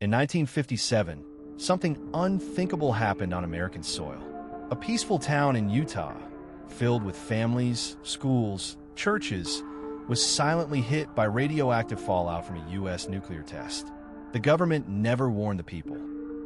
In 1957, something unthinkable happened on American soil. A peaceful town in Utah, filled with families, schools, churches, was silently hit by radioactive fallout from a U.S. nuclear test. The government never warned the people,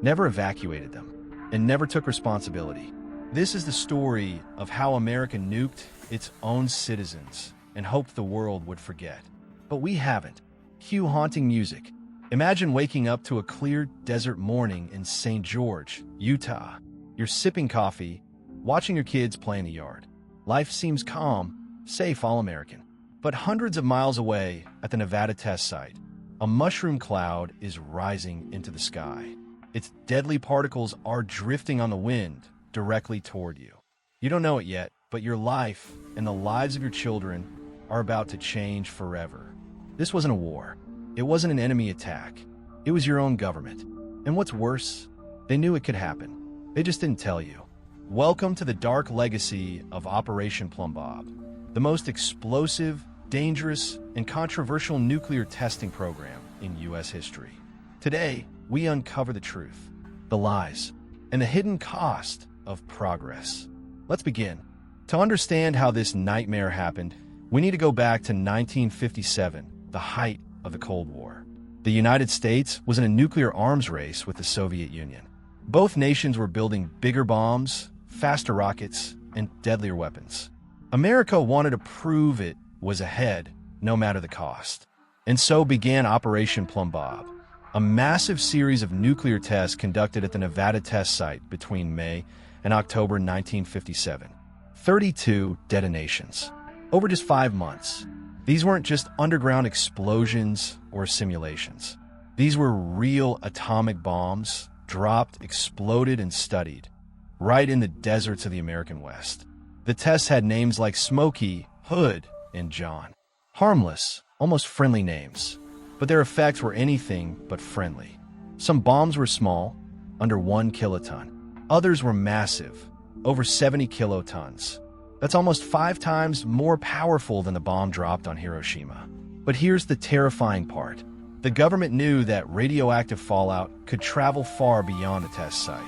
never evacuated them, and never took responsibility. This is the story of how America nuked its own citizens and hoped the world would forget. But we haven't. Cue haunting music. Imagine waking up to a clear desert morning in St. George, Utah. You're sipping coffee, watching your kids play in the yard. Life seems calm, safe, all American. But hundreds of miles away at the Nevada test site, a mushroom cloud is rising into the sky. Its deadly particles are drifting on the wind directly toward you. You don't know it yet, but your life and the lives of your children are about to change forever. This wasn't a war. It wasn't an enemy attack. It was your own government. And what's worse, they knew it could happen. They just didn't tell you. Welcome to the dark legacy of Operation Plum Bob, the most explosive, dangerous, and controversial nuclear testing program in U.S. history. Today, we uncover the truth, the lies, and the hidden cost of progress. Let's begin. To understand how this nightmare happened, we need to go back to 1957, the height of the Cold War. The United States was in a nuclear arms race with the Soviet Union. Both nations were building bigger bombs, faster rockets, and deadlier weapons. America wanted to prove it was ahead, no matter the cost. And so began Operation Plum Bob, a massive series of nuclear tests conducted at the Nevada test site between May and October 1957. 32 detonations. Over just 5 months. These weren't just underground explosions or simulations. These were real atomic bombs, dropped, exploded, and studied, right in the deserts of the American West. The tests had names like Smokey, Hood, and John. Harmless, almost friendly names, but their effects were anything but friendly. Some bombs were small, under 1 kiloton. Others were massive, over 70 kilotons. That's almost 5 times more powerful than the bomb dropped on Hiroshima. But here's the terrifying part. The government knew that radioactive fallout could travel far beyond the test site.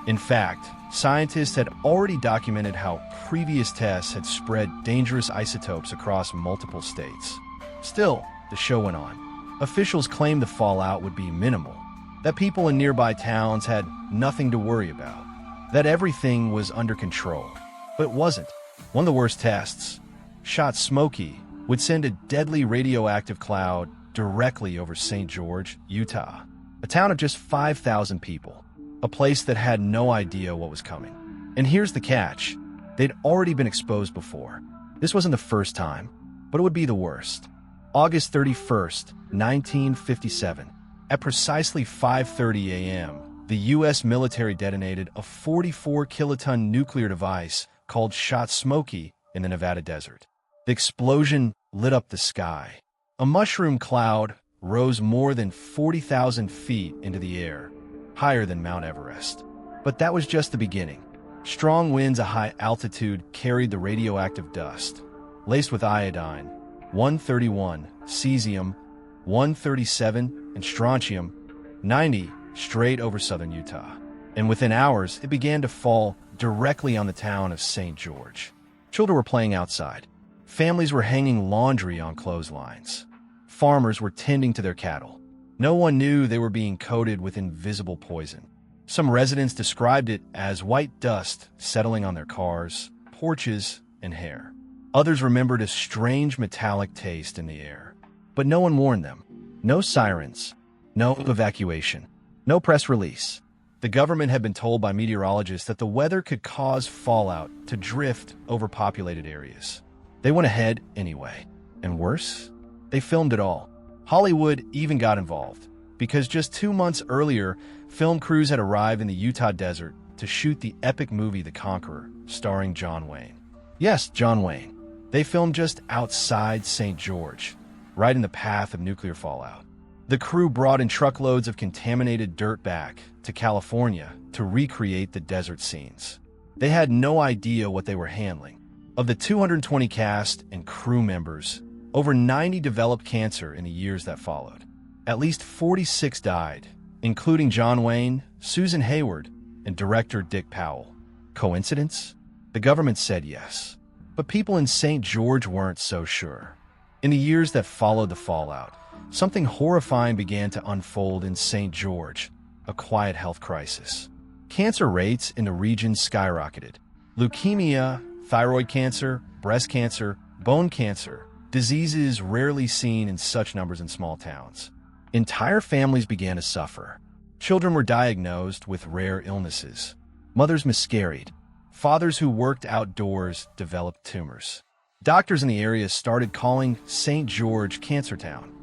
In fact, scientists had already documented how previous tests had spread dangerous isotopes across multiple states. Still, the show went on. Officials claimed the fallout would be minimal, that people in nearby towns had nothing to worry about, that everything was under control. But it wasn't. One of the worst tests, Shot Smokey, would send a deadly radioactive cloud directly over St. George, Utah, a town of just 5,000 people, a place that had no idea what was coming. And here's the catch. They'd already been exposed before. This wasn't the first time, but it would be the worst. August 31st, 1957, at precisely 5:30 a.m., the U.S. military detonated a 44-kiloton nuclear device called Shot Smokey in the Nevada desert. The explosion lit up the sky. A mushroom cloud rose more than 40,000 feet into the air, higher than Mount Everest. But that was just the beginning. Strong winds at high altitude carried the radioactive dust, laced with iodine, 131, cesium, 137, and strontium, 90, straight over southern Utah. And within hours, it began to fall directly on the town of St. George. Children were playing outside. Families were hanging laundry on clotheslines. Farmers were tending to their cattle. No one knew they were being coated with invisible poison. Some residents described it as white dust settling on their cars, porches, and hair. Others remembered a strange metallic taste in the air. But no one warned them. No sirens. No evacuation. No press release. The government had been told by meteorologists that the weather could cause fallout to drift over populated areas. They went ahead anyway. And worse, they filmed it all. Hollywood even got involved, because just 2 months earlier, film crews had arrived in the Utah desert to shoot the epic movie The Conqueror, starring John Wayne. Yes, John Wayne. They filmed just outside St. George, right in the path of nuclear fallout. The crew brought in truckloads of contaminated dirt back to California to recreate the desert scenes. They had no idea what they were handling. Of the 220 cast and crew members, over 90 developed cancer in the years that followed. At least 46 died, including John Wayne, Susan Hayward, and director Dick Powell. Coincidence? The government said yes, but people in St. George weren't so sure. In the years that followed the fallout, something horrifying began to unfold in St. George, a quiet health crisis. Cancer rates in the region skyrocketed. Leukemia, thyroid cancer, breast cancer, bone cancer, diseases rarely seen in such numbers in small towns. Entire families began to suffer. Children were diagnosed with rare illnesses. Mothers miscarried. Fathers who worked outdoors developed tumors. Doctors in the area started calling St. George Cancer Town.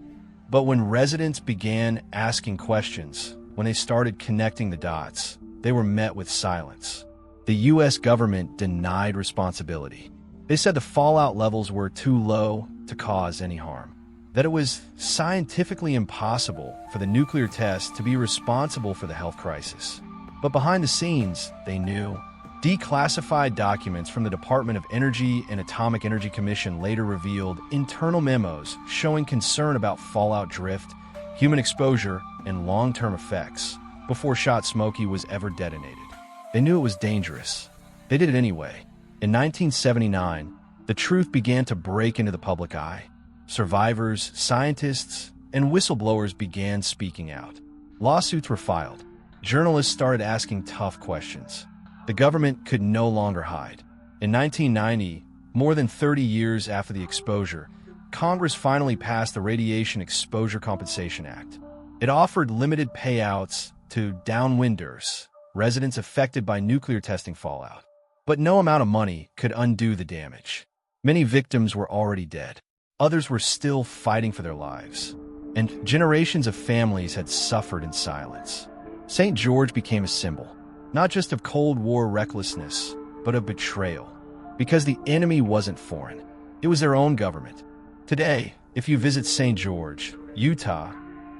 But when residents began asking questions, when they started connecting the dots, they were met with silence. The U.S. government denied responsibility. They said the fallout levels were too low to cause any harm, that it was scientifically impossible for the nuclear test to be responsible for the health crisis. But behind the scenes, they knew. Declassified documents from the Department of Energy and Atomic Energy Commission later revealed internal memos showing concern about fallout drift, human exposure, and long-term effects before Shot Smokey was ever detonated. They knew it was dangerous. They did it anyway. In 1979, the truth began to break into the public eye. Survivors, scientists, and whistleblowers began speaking out. Lawsuits were filed. Journalists started asking tough questions. The government could no longer hide. In 1990, more than 30 years after the exposure, Congress finally passed the Radiation Exposure Compensation Act. It offered limited payouts to downwinders, residents affected by nuclear testing fallout. But no amount of money could undo the damage. Many victims were already dead. Others were still fighting for their lives. And generations of families had suffered in silence. St. George became a symbol, not just of Cold War recklessness, but of betrayal. Because the enemy wasn't foreign. It was their own government. Today, if you visit St. George, Utah,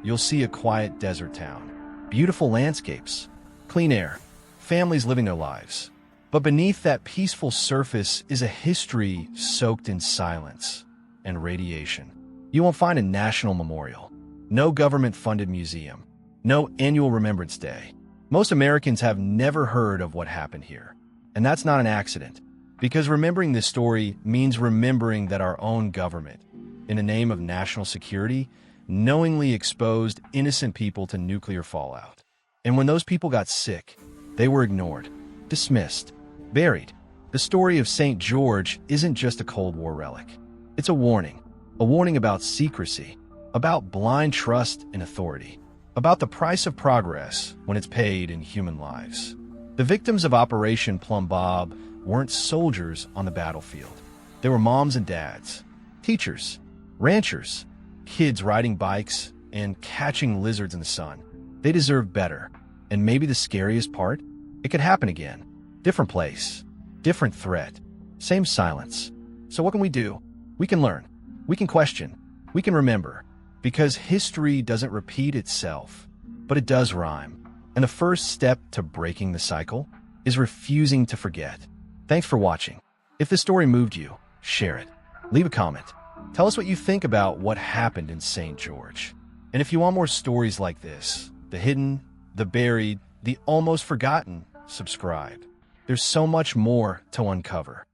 you'll see a quiet desert town. Beautiful landscapes, clean air, families living their lives. But beneath that peaceful surface is a history soaked in silence and radiation. You won't find a national memorial, no government-funded museum, no annual Remembrance Day. Most Americans have never heard of what happened here. And that's not an accident, because remembering this story means remembering that our own government, in the name of national security, knowingly exposed innocent people to nuclear fallout. And when those people got sick, they were ignored, dismissed, buried. The story of St. George isn't just a Cold War relic. It's a warning about secrecy, about blind trust in authority, about the price of progress when it's paid in human lives. The victims of Operation Plum Bob weren't soldiers on the battlefield. They were moms and dads, teachers, ranchers, kids riding bikes and catching lizards in the sun. They deserve better. And maybe the scariest part? It could happen again. Different place, different threat, same silence. So what can we do? We can learn. We can question. We can remember. Because history doesn't repeat itself, but it does rhyme. And the first step to breaking the cycle is refusing to forget. Thanks for watching. If this story moved you, share it. Leave a comment. Tell us what you think about what happened in St. George. And if you want more stories like this, the hidden, the buried, the almost forgotten, subscribe. There's so much more to uncover.